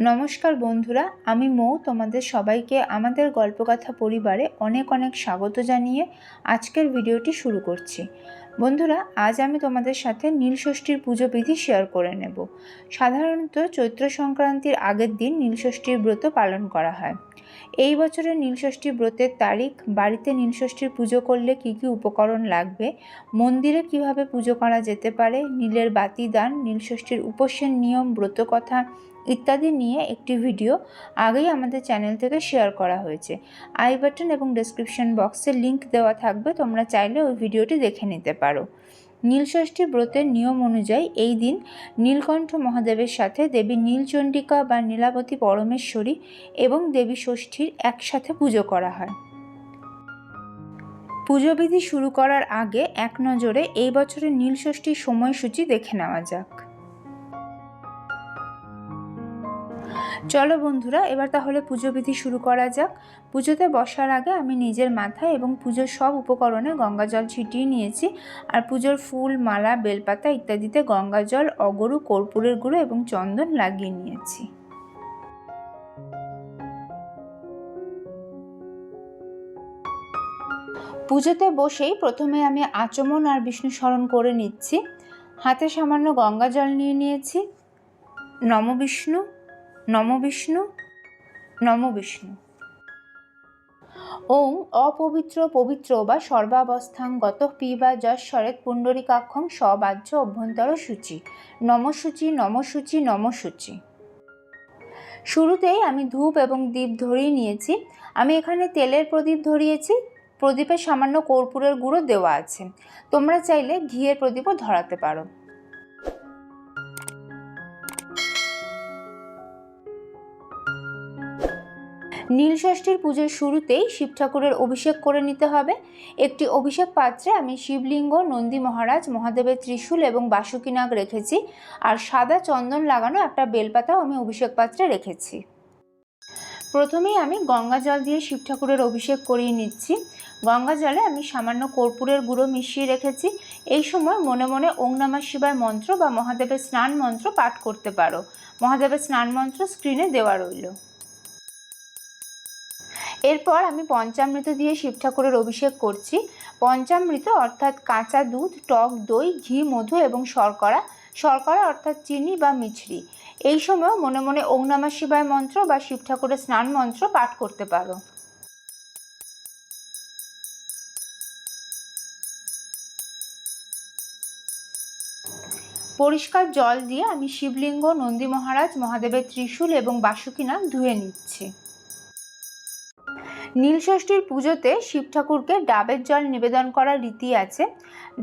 নমস্কার বন্ধুরা, আমি মৌ। তোমাদের সবাইকে আমাদের গল্পকথা পরিবারে অনেক অনেক স্বাগত জানিয়ে আজকের ভিডিওটি শুরু করছি। বন্ধুরা, আজ আমি তোমাদের সাথে নীলষষ্ঠীর পুজো বিধি শেয়ার করে নেব। সাধারণত চৈত্র সংক্রান্তির আগের দিন নীলষষ্ঠীর ব্রত পালন করা হয়। এই বছরের নীলষষ্ঠী ব্রতের তারিখ, বাড়িতে নীলষষ্ঠীর পুজো করলে কী কী উপকরণ লাগবে, মন্দিরে কিভাবে পুজো করা যেতে পারে, নীলের বাতি দান, নীলষষ্ঠীর উপোসের নিয়ম, ব্রতকথা ইত্যাদি নিয়ে একটি ভিডিও আগেই আমাদের চ্যানেল থেকে শেয়ার করা হয়েছে। আই বাটন এবং ডেসক্রিপশন বক্সে লিংক দেওয়া থাকবে, তোমরা চাইলে ওই ভিডিওটি দেখে নিতে পারো। নীলষষ্ঠী ব্রতের নিয়ম অনুযায়ী এই দিন নীলকণ্ঠ মহাদেবের সাথে দেবী নীলচণ্ডিকা বা নীলাবতী পরমেশ্বরী এবং দেবী ষষ্ঠীর একসাথে পুজো করা হয়। পুজোবিধি শুরু করার আগে এক নজরে এই বছরের নীলষষ্ঠীর সময়সূচি দেখে নেওয়া যাক। চলো বন্ধুরা, এবার তাহলে পুজোবিধি শুরু করা যাক। পুজোতে বসার আগে আমি নিজের মাথায় এবং পুজোর সব উপকরণে গঙ্গা জল ছিটিয়ে নিয়েছি। আর পুজোর ফুল, মালা, বেলপাতা ইত্যাদিতে গঙ্গা জল, অগরু, কর্পূরের গুঁড়ো এবং চন্দন লাগিয়ে নিয়েছি। পুজোতে বসেই প্রথমে আমি আচমন আর বিষ্ণু স্মরণ করে নিচ্ছি। হাতে সামান্য গঙ্গা জল নিয়ে নিয়েছি। নম বিষ্ণু, নম বিষ্ণু, নম বিষ্ণু। ওং অপবিত্র পবিত্র বা সর্বাবস্থাং গত পিবা যশ্বরেত পুণ্ডরিকাক্ষং সবাহ্য অভ্যন্তর সূচি, নমসূচি, নমসূচি, নমসূচি। শুরুতেই আমি ধূপ এবং দীপ ধরিয়ে নিয়েছি। আমি এখানে তেলের প্রদীপ ধরিয়েছি। প্রদীপে সামান্য কর্পূরের গুঁড়ো দেওয়া আছে। তোমরা চাইলে ঘিয়ের প্রদীপও ধরাতে পারো। নীলষষ্ঠীর পুজোর শুরুতেই শিব ঠাকুরের অভিষেক করে নিতে হবে। একটি অভিষেক পাত্রে আমি শিবলিঙ্গ, নন্দী মহারাজ, মহাদেবের ত্রিশূল এবং বাসুকীনাগ রেখেছি। আর সাদা চন্দন লাগানো একটা বেলপাতাও আমি অভিষেক পাত্রে রেখেছি। প্রথমেই আমি গঙ্গা জল দিয়ে শিব ঠাকুরের অভিষেক করিয়ে নিচ্ছি। গঙ্গা জলে আমি সামান্য কর্পূরের গুঁড়ো মিশিয়ে রেখেছি। এই সময় মনে মনে ওং নমঃ শিবায় মন্ত্র বা মহাদেবের স্নান মন্ত্র পাঠ করতে পারো। মহাদেবের স্নান মন্ত্র স্ক্রিনে দেওয়া রইল। এরপর আমি পঞ্চামৃত দিয়ে শিব ঠাকুরের অভিষেক করছি। পঞ্চামৃত অর্থাৎ কাঁচা দুধ, টক দই, ঘি, মধু এবং শর্করা। শর্করা অর্থাৎ চিনি বা মিছরি। এই সময় মনে মনে ওং নমঃ শিবায় মন্ত্র বা শিব ঠাকুরের স্নান মন্ত্র পাঠ করতে পারো। পরিষ্কার জল দিয়ে আমি শিবলিঙ্গ, নন্দী মহারাজ, মহাদেবের ত্রিশূল এবং বাসুকীনাগ ধুয়ে নিচ্ছি। নীলষষ্ঠীর পুজোতে শিব ঠাকুরকে ডাবের জল নিবেদন করার রীতি আছে।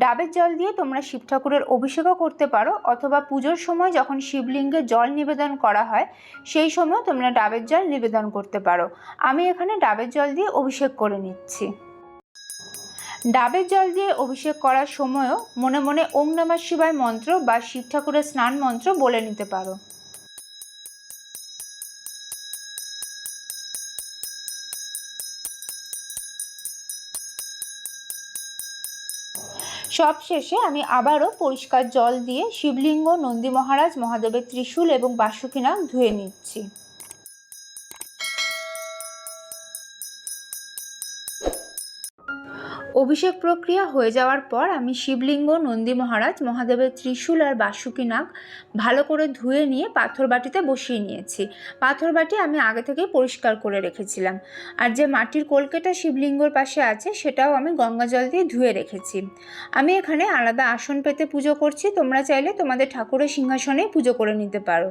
ডাবের জল দিয়ে তোমরা শিব ঠাকুরের অভিষেকও করতে পারো, অথবা পুজোর সময় যখন শিবলিঙ্গে জল নিবেদন করা হয় সেই সময় তোমরা ডাবের জল নিবেদন করতে পারো। আমি এখানে ডাবের জল দিয়ে অভিষেক করে নিচ্ছি। ডাবের জল দিয়ে অভিষেক করার সময়ও মনে মনে ওং নমঃ শিবায় মন্ত্র বা শিব ঠাকুরের স্নান মন্ত্র বলে নিতে পারো। সবশেষে আমি আবারও পরিষ্কার জল দিয়ে শিবলিঙ্গ, নন্দী মহারাজ, মহাদেবের ত্রিশূল এবং বাসুকীনাগ ধুয়ে নিচ্ছি। অভিষেক প্রক্রিয়া হয়ে যাওয়ার পর আমি শিবলিঙ্গ, নন্দী মহারাজ, মহাদেবের ত্রিশূল আর বাসুকীনাগ ভালো করে ধুয়ে নিয়ে পাথর বাটিতে বসিয়ে নিয়েছি। পাথর বাটি আমি আগে থেকেই পরিষ্কার করে রেখেছিলাম। আর যে মাটির কলকেটা শিবলিঙ্গর পাশে আছে সেটাও আমি গঙ্গা জল দিয়ে ধুয়ে রেখেছি। আমি এখানে আলাদা আসন পেতে পুজো করছি। তোমরা চাইলে তোমাদের ঠাকুরের সিংহাসনেই পুজো করে নিতে পারো।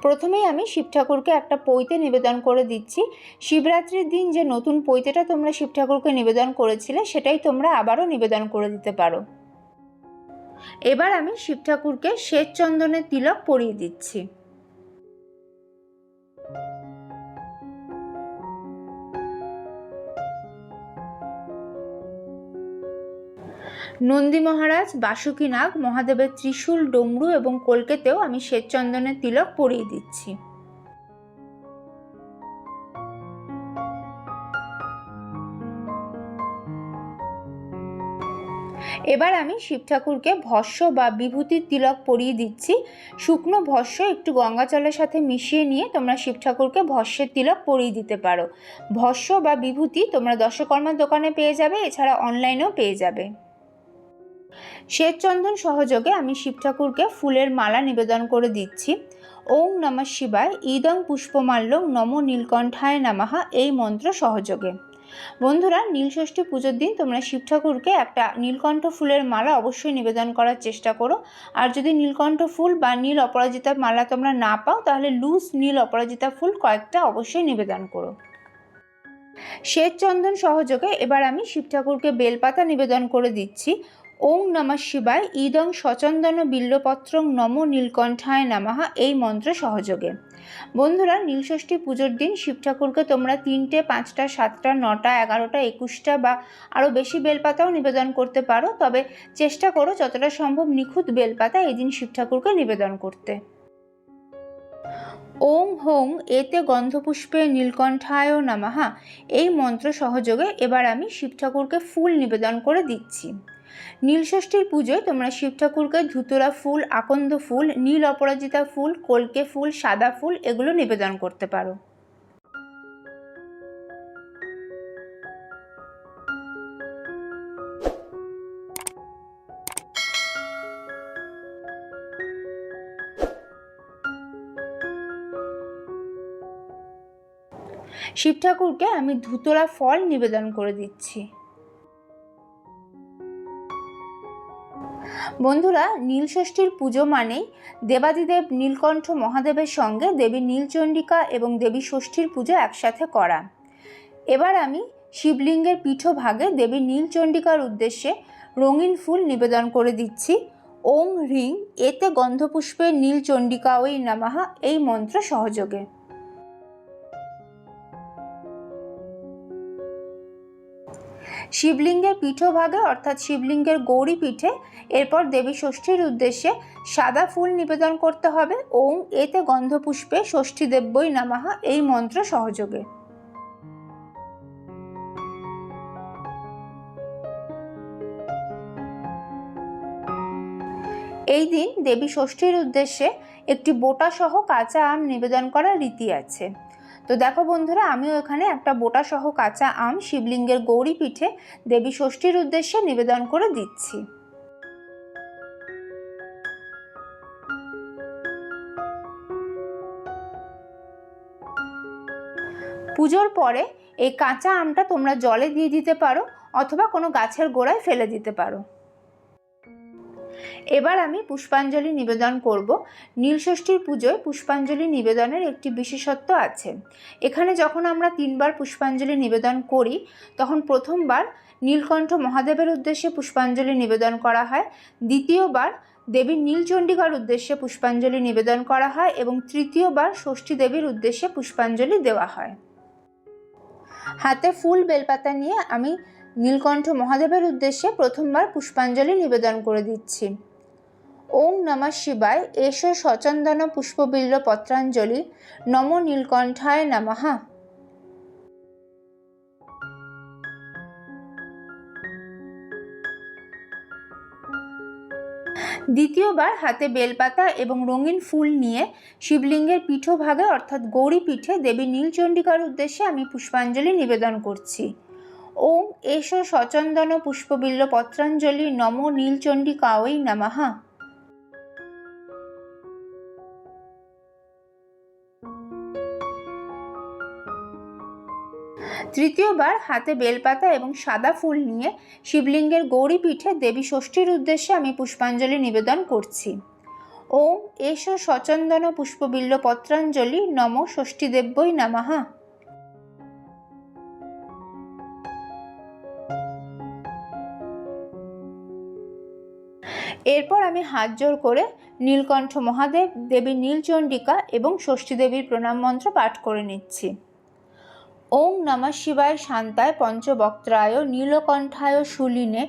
প্রথমেই আমি শিব ঠাকুরকে একটা পৈতে নিবেদন করে দিচ্ছি। শিবরাত্রির দিন যে নতুন পৈতেটা তোমরা শিব ঠাকুরকে নিবেদন করেছিলে সেটাই তোমরা আবারও নিবেদন করে দিতে পারো। এবার আমি শিব ঠাকুরকে শ্বেত চন্দনের তিলক পরিয়ে দিচ্ছি। নন্দী মহারাজ, বাসুকীনাগ, মহাদেবের ত্রিশূল, ডমরু এবং কলকেতেও আমি শ্বেত চন্দনের তিলক পরিয়ে দিচ্ছি। এবার আমি শিব ঠাকুরকে ভস্য বা বিভূতির তিলক পরিয়ে দিচ্ছি। শুকনো ভস্য একটু গঙ্গা জলের সাথে মিশিয়ে নিয়ে তোমরা শিব ঠাকুরকে ভস্যের তিলক পরিয়ে দিতে পারো। ভস্য বা বিভূতি তোমরা দশকর্মার দোকানে পেয়ে যাবে, এছাড়া অনলাইনেও পেয়ে যাবে। শ্বেতচন্দন সহযোগে আমি শিব ঠাকুরকে ফুলের মালা নিবেদন করে দিচ্ছি। ওম নমঃ শিবায় ইদং পুষ্পমাল্যং নমো নীলকণ্ঠায় নমঃ এই মন্ত্র সহযোগে। বন্ধুরা, নীলষষ্ঠী পুজোর দিন তোমরা শিব ঠাকুরকে একটা নীলকণ্ঠ ফুলের মালা অবশ্যই নিবেদন করার চেষ্টা করো। আর যদি নীলকণ্ঠ ফুল বা নীল অপরাজিতা মালা তোমরা না পাও, তাহলে লুজ নীল অপরাজিতা ফুল কয়েকটা অবশ্যই নিবেদন করো। শ্বেতচন্দন সহযোগে এবার আমি শিব ঠাকুরকে বেলপাতা নিবেদন করে দিচ্ছি। ওম নমঃ শিবায় ইদং সচন্দন বিল্লপত্রং নমো নীলকণ্ঠায় নমঃ এই মন্ত্র সহযোগে। বন্ধুরা, নীলষষ্ঠী পুজোর দিন শিব ঠাকুরকে তোমরা 3টে, 5টা, 7টা, 9টা, 11টা, 21টা বা আরও বেশি বেলপাতাও নিবেদন করতে পারো। তবে চেষ্টা করো যতটা সম্ভব নিখুঁত বেলপাতা এই দিন শিব ঠাকুরকে নিবেদন করতে। ওং হোং এতে গন্ধপুষ্পে নীলকণ্ঠায় নমঃ এই মন্ত্র সহযোগে এবার আমি শিব ঠাকুরকে ফুল নিবেদন করে দিচ্ছি। নীলষষ্ঠীর পুজোয় তোমরা শিব ঠাকুরকে ধুতুরা ফুল, আকন্দ ফুল, নীল অপরাজিতা ফুল, কলকে ফুল, সাদা ফুল এগুলো নিবেদন করতে পারো। শিব ঠাকুরকে আমি ধুতরা ফল নিবেদন করে দিচ্ছি। বন্ধুরা, নীলষষ্ঠীর পুজো মানেই দেবাদিদেব নীলকণ্ঠ মহাদেবের সঙ্গে দেবী নীলচণ্ডিকা এবং দেবী ষষ্ঠীর পুজো একসাথে করা। এবার আমি শিবলিঙ্গের পীঠভাগে দেবী নীলচণ্ডিকার উদ্দেশ্যে রঙিন ফুল নিবেদন করে দিচ্ছি। ওং হ্রিং এতে গন্ধপুষ্পে নীলচণ্ডিকায় নমঃ এই মন্ত্র সহযোগে। শিবলিঙ্গের পীঠভাগে অর্থাৎ শিবলিঙ্গের গৌরী পীঠে এরপর দেবী ষষ্ঠীর উদ্দেশ্যে সাদা ফুল নিবেদন করতে হবে। ওং এতে গন্ধপুষ্পে ষষ্ঠী দেব্যই নমঃ এই মন্ত্র সহযোগে। এই দিন দেবী ষষ্ঠীর উদ্দেশ্যে একটি বোটা সহ কাঁচা আম নিবেদন করার রীতি আছে। তো দেখো বন্ধুরা, আমিও এখানে একটা বোটা সহ কাঁচা আম শিবলিঙ্গের গৌরী পীঠে দেবী ষষ্ঠীর উদ্দেশ্যে নিবেদন করে দিচ্ছি। পুজোর পরে এই কাঁচা আমটা তোমরা জলে দিয়ে দিতে পারো অথবা কোনো গাছের গোড়ায় ফেলে দিতে পারো। এবার আমি পুষ্পাঞ্জলি নিবেদন করব। নীলষষ্ঠীর পুজোয় পুষ্পাঞ্জলি নিবেদনের একটি বিশেষত্ব আছে। এখানে যখন আমরা 3বার পুষ্পাঞ্জলি নিবেদন করি, তখন প্রথমবার নীলকণ্ঠ মহাদেবের উদ্দেশ্যে পুষ্পাঞ্জলি নিবেদন করা হয়, দ্বিতীয়বার দেবী নীলচণ্ডিকার উদ্দেশ্যে পুষ্পাঞ্জলি নিবেদন করা হয় এবং তৃতীয়বার ষষ্ঠী দেবীর উদ্দেশ্যে পুষ্পাঞ্জলি দেওয়া হয়। হাতে ফুল বেলপাতা নিয়ে আমি নীলকণ্ঠ মহাদেবের উদ্দেশ্যে প্রথমবার পুষ্পাঞ্জলি নিবেদন করে দিচ্ছি। ওম নমঃ শিবায় এষ সচন্দন পুষ্পবিল্ল পত্রাঞ্জলি নমো নীলকণ্ঠায় নমঃ। দ্বিতীয়বার হাতে বেলপাতা এবং রঙিন ফুল নিয়ে শিবলিঙ্গের পীঠভাগে অর্থাৎ গৌরী পীঠে দেবী নীলচণ্ডিকার উদ্দেশ্যে আমি পুষ্পাঞ্জলি নিবেদন করছি। ওম এষ সচন্দন পুষ্পবিল্ল পত্রাঞ্জলি নমো নীলচণ্ডিকায় নমঃ। তৃতীয়বার হাতে বেলপাতা এবং সাদা ফুল নিয়ে শিবলিঙ্গের গৌরী পীঠে দেবী ষষ্ঠীর উদ্দেশ্যে আমি পুষ্পাঞ্জলি নিবেদন করছি। ওম এষ সচন্দন পুষ্পবিল্ল পত্রাঞ্জলি নমো ষষ্ঠী দেব্যই নমঃ। এরপর আমি হাত জোড় করে নীলকণ্ঠ মহাদেব, দেবী নীলচণ্ডিকা এবং ষষ্ঠী দেবীর প্রণাম মন্ত্র পাঠ করে নিচ্ছি। ওং নমঃ শিবায় শান্তায় পঞ্চবক্ত্রায় নীলকণ্ঠায় শূলিনে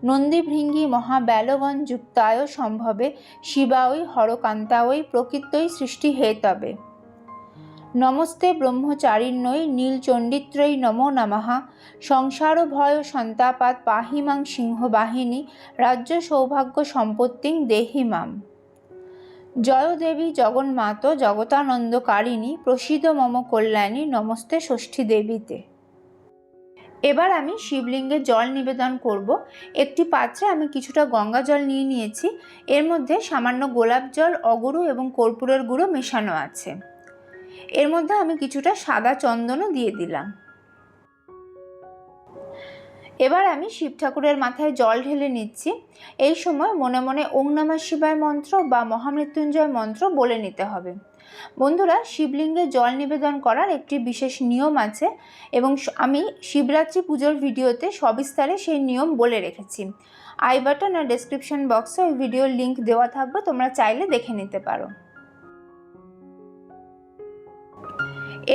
নন্দীভৃঙ্গি মহাব্যালগণ যুক্তায় সম্ভবে শিবায় হরকান্তায় প্রকৃতই সৃষ্টি হেতবে নমস্তে ব্রহ্মচারিণ্যৈ নীলচণ্ডিত্রৈ নমো নমঃ। সংসার ভয় সন্তাপাৎ পাহি মাং সিংহবাহিনী রাজ্য সৌভাগ্য সম্পত্তিং দেহি মাম। জয় দেবী জগন্মাত জগতানন্দকারিণী প্রসিদ মম কল্যাণী নমস্তে ষষ্ঠী দেবীতে। এবার আমি শিবলিঙ্গে জল নিবেদন করব। একটি পাত্রে আমি কিছুটা গঙ্গা জল নিয়ে নিয়েছি। এর মধ্যে সামান্য গোলাপ জল, অগুরু এবং কর্পূরের গুঁড়ো মেশানো আছে। এর মধ্যে আমি কিছুটা সাদা চন্দনও দিয়ে দিলাম। এবার আমি শিব ঠাকুরের মাথায় জল ঢেলে নিচ্ছি। এই সময় মনে মনে ওং নমঃ শিবায় মন্ত্র বা মহামৃত্যুঞ্জয় মন্ত্র বলে নিতে হবে। বন্ধুরা, শিবলিঙ্গে জল নিবেদন করার একটি বিশেষ নিয়ম আছে এবং আমি শিবরাত্রি পুজোর ভিডিওতে সবিস্তারে সেই নিয়ম বলে রেখেছি। আই বাটন আর ডেসক্রিপশন বক্সে ওই ভিডিওর লিঙ্ক দেওয়া থাকবে, তোমরা চাইলে দেখে নিতে পারো।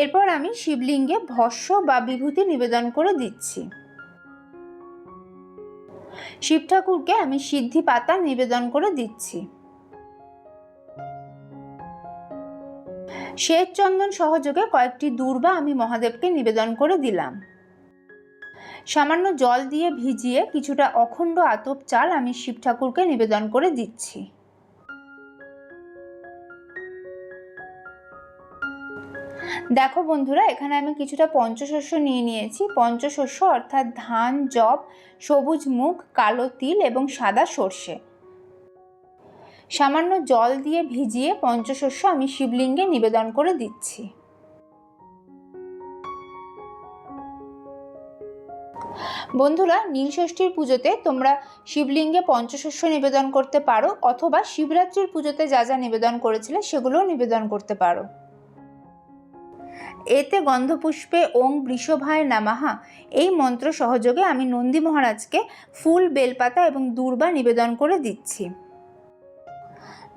এরপর আমি শিবলিঙ্গে ভস্ম বা বিভূতি নিবেদন করে দিচ্ছি। শিব ঠাকুরকে আমি সিদ্ধি পাতা নিবেদন করে দিচ্ছি। শ্বেত চন্দন সহযোগে কয়েকটি দূর্বা আমি মহাদেবকে নিবেদন করে দিলাম। সামান্য জল দিয়ে ভিজিয়ে কিছুটা অখণ্ড আতপ চাল আমি শিব ঠাকুরকে নিবেদন করে দিচ্ছি। দেখো বন্ধুরা, এখানে আমি কিছুটা পঞ্চশস্য নিয়ে নিয়েছি। পঞ্চশস্য অর্থাৎ ধান, যব, সবুজ মুগ, কালো তিল এবং সাদা সর্ষে। সামান্য জল দিয়ে ভিজিয়ে পঞ্চশস্য আমি শিবলিঙ্গে নিবেদন করে দিচ্ছি। বন্ধুরা, নীলষষ্ঠীর পুজোতে তোমরা শিবলিঙ্গে পঞ্চশস্য নিবেদন করতে পারো, অথবা শিবরাত্রির পুজোতে যা যা নিবেদন করেছিলে সেগুলোও নিবেদন করতে পারো। এতে গন্ধপুষ্পে ওং বৃষভায় নমঃ এই মন্ত্র সহযোগে আমি নন্দী মহারাজকে ফুল, বেলপাতা এবং দূর্বা নিবেদন করে দিচ্ছি।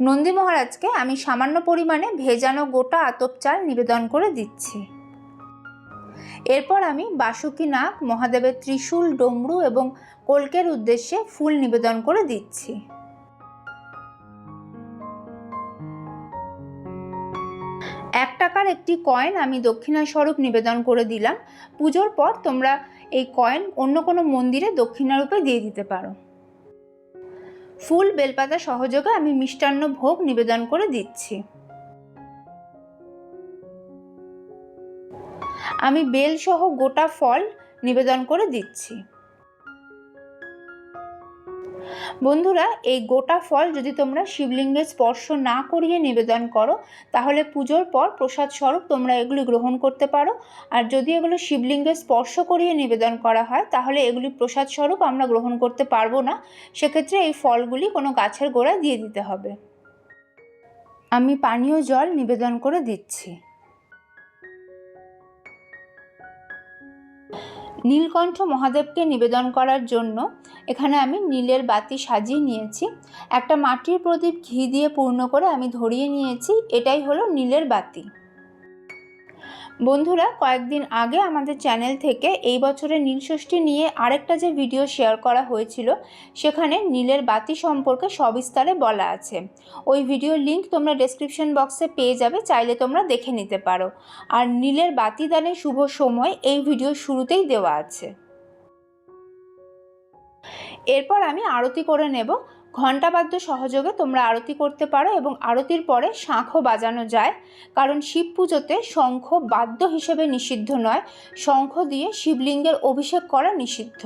নন্দী মহারাজকে আমি সামান্য পরিমাণে ভেজানো গোটা আতপ চাল নিবেদন করে দিচ্ছি। এরপর আমি বাসুকী নাগ, মহাদেবের ত্রিশূল, ডমরু এবং কল্কের উদ্দেশ্যে ফুল নিবেদন করে দিচ্ছি। টাকার একটি কয়েন আমি দক্ষিণা স্বরূপ নিবেদন করে দিলাম। পুজোর পর তোমরা এই কয়েন অন্য কোনো মন্দিরে দক্ষিণারূপে দিয়ে দিতে পারো। ফুল, বেলপাতা সহযোগে আমি মিষ্টান্ন ভোগ নিবেদন করে দিচ্ছি। আমি বেল সহ গোটা ফল নিবেদন করে দিচ্ছি। বন্ধুরা, এই গোটা ফল যদি তোমরা শিবলিঙ্গে স্পর্শ না করিয়ে নিবেদন করো তাহলে পুজোর পর প্রসাদ স্বরূপ তোমরা এগুলি গ্রহণ করতে পারো। আর যদি এগুলো শিবলিঙ্গে স্পর্শ করিয়ে নিবেদন করা হয় তাহলে এগুলি প্রসাদ স্বরূপ আমরা গ্রহণ করতে পারবো না। সেক্ষেত্রে এই ফলগুলি কোনো গাছের গোড়ায় দিয়ে দিতে হবে। আমি পানীয় জল নিবেদন করে দিচ্ছি। নীলকণ্ঠ মহাদেবকে নিবেদন করার জন্য এখানে আমি নীলের বাতি সাজিয়ে নিয়েছি। একটা মাটির প্রদীপ ঘি দিয়ে পূর্ণ করে আমি ধরিয়ে নিয়েছি। এটাই হলো নীলের বাতি। বন্ধুরা, কয়েকদিন আগে আমাদের চ্যানেল থেকে এই বছরের নীলষষ্ঠী নিয়ে আরেকটা যে ভিডিও শেয়ার করা হয়েছিল সেখানে নীলের বাতি সম্পর্কে সবিস্তারে বলা আছে। ওই ভিডিওর লিঙ্ক তোমরা ডেসক্রিপশন বক্সে পেয়ে যাবে, চাইলে তোমরা দেখে নিতে পারো। আর নীলের বাতি দানের শুভ সময় এই ভিডিওর শুরুতেই দেওয়া আছে। এরপর আমি আরতি করে নেব। ঘণ্টাবাদ্য সহযোগে তোমরা আরতি করতে পারো এবং আরতির পরে শাঁখও বাজানো যায়, কারণ শিব পুজোতে শঙ্খ বাদ্য হিসেবে নিষিদ্ধ নয়। শঙ্খ দিয়ে শিবলিঙ্গের অভিষেক করা নিষিদ্ধ।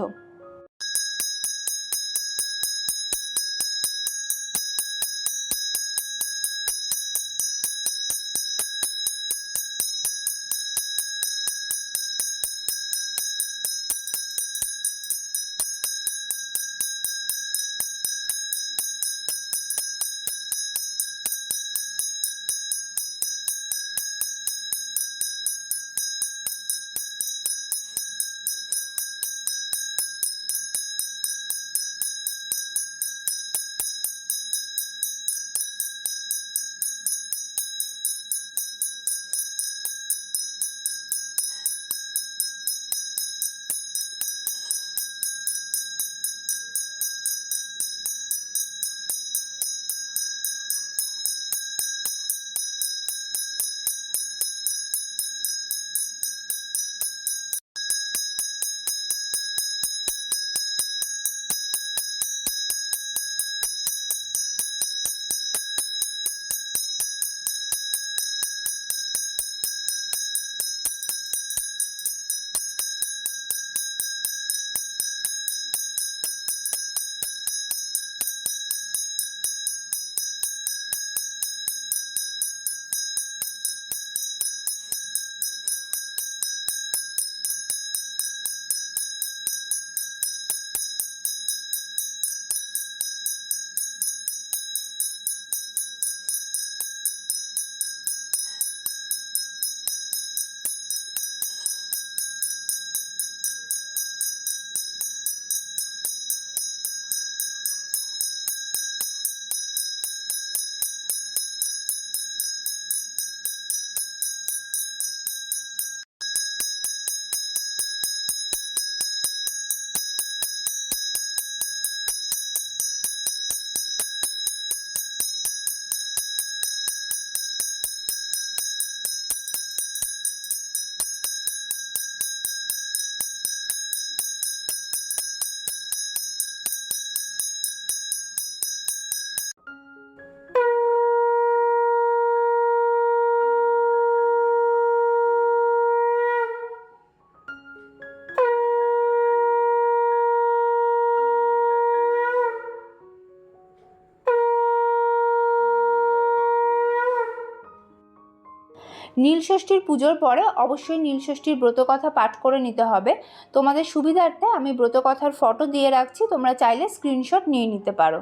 নীলষষ্ঠীর পুজোর পরে অবশ্যই নীলষষ্ঠীর ব্রতকথা পাঠ করে নিতে হবে। তোমাদের সুবিধার্থে আমি ব্রতকথার ফটো দিয়ে রাখছি, তোমরা চাইলে স্ক্রিনশট নিয়ে নিতে পারো।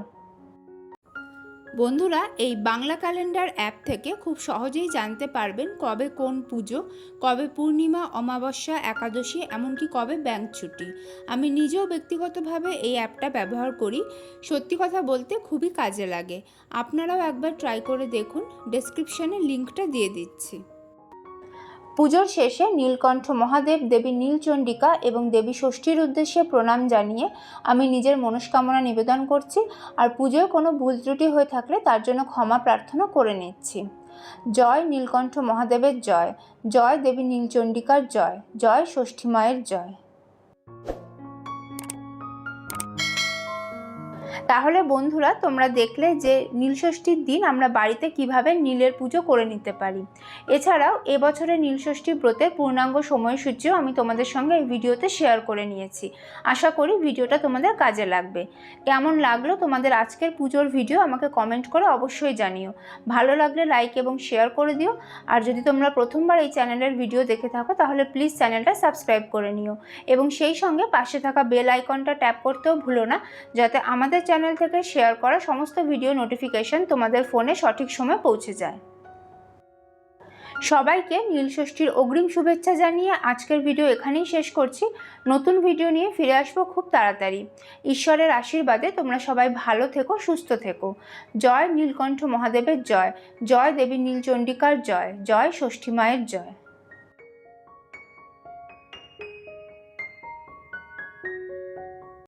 বন্ধুরা, এই বাংলা ক্যালেন্ডার অ্যাপ থেকে খুব সহজেই জানতে পারবেন কবে কোন পুজো, কবে পূর্ণিমা, অমাবস্যা, একাদশী, এমনকি কবে ব্যাংক ছুটি। আমি নিজেও ব্যক্তিগতভাবে এই অ্যাপটা ব্যবহার করি। সত্যি কথা বলতে খুবই কাজে লাগে। আপনারাও একবার ট্রাই করে দেখুন, ডেসক্রিপশানে লিঙ্কটা দিয়ে দিচ্ছি। পুজোর শেষে নীলকণ্ঠ মহাদেব, দেবী নীলচণ্ডিকা এবং দেবী ষষ্ঠীর উদ্দেশ্যে প্রণাম জানিয়ে আমি নিজের মনস্কামনা নিবেদন করছি, আর পুজোয় কোনো ভুল ত্রুটি হয়ে থাকলে তার জন্য ক্ষমা প্রার্থনা করে নিচ্ছি। জয় নীলকণ্ঠ মহাদেবের জয়, জয় দেবী নীলচণ্ডিকার জয়, জয় ষষ্ঠী মায়ের জয়। তাহলে বন্ধুরা, তোমরা দেখলে যে নীলষষ্ঠীর দিন আমরা বাড়িতে কিভাবে নীলের পুজো করে নিতে পারি। এছাড়াও এবছরের নীলষষ্ঠী ব্রতের পূর্ণাঙ্গ সময়সূচিও আমি তোমাদের সঙ্গে এই ভিডিওতে শেয়ার করে নিয়েছি। আশা করি ভিডিওটা তোমাদের কাজে লাগবে। কেমন লাগলো তোমাদের আজকের পুজোর ভিডিও আমাকে কমেন্ট করে অবশ্যই জানিও। ভালো লাগলে লাইক এবং শেয়ার করে দিও। আর যদি তোমরা প্রথমবার এই চ্যানেলের ভিডিও দেখে থাকো তাহলে প্লিজ চ্যানেলটা সাবস্ক্রাইব করে নিও এবং সেই সঙ্গে পাশে থাকা বেল আইকনটা ট্যাপ করতেও ভুলো না, যাতে আমাদের চ্যানেল থেকে শেয়ার করা সমস্ত ভিডিও নোটিফিকেশন তোমাদের ফোনে সঠিক সময়ে পৌঁছে যায়। সবাইকে নীলষষ্ঠীর অগ্রিম শুভেচ্ছা জানিয়ে আজকের ভিডিও এখানেই শেষ করছি। নতুন ভিডিও নিয়ে ফিরে আসবো খুব তাড়াতাড়ি। ঈশ্বরের আশীর্বাদে তোমরা সবাই ভালো থেকো, সুস্থ থেকো। জয় নীলকণ্ঠ মহাদেবের জয়, জয় দেবী নীলচণ্ডিকার জয়, জয় ষষ্ঠী মায়ের জয়।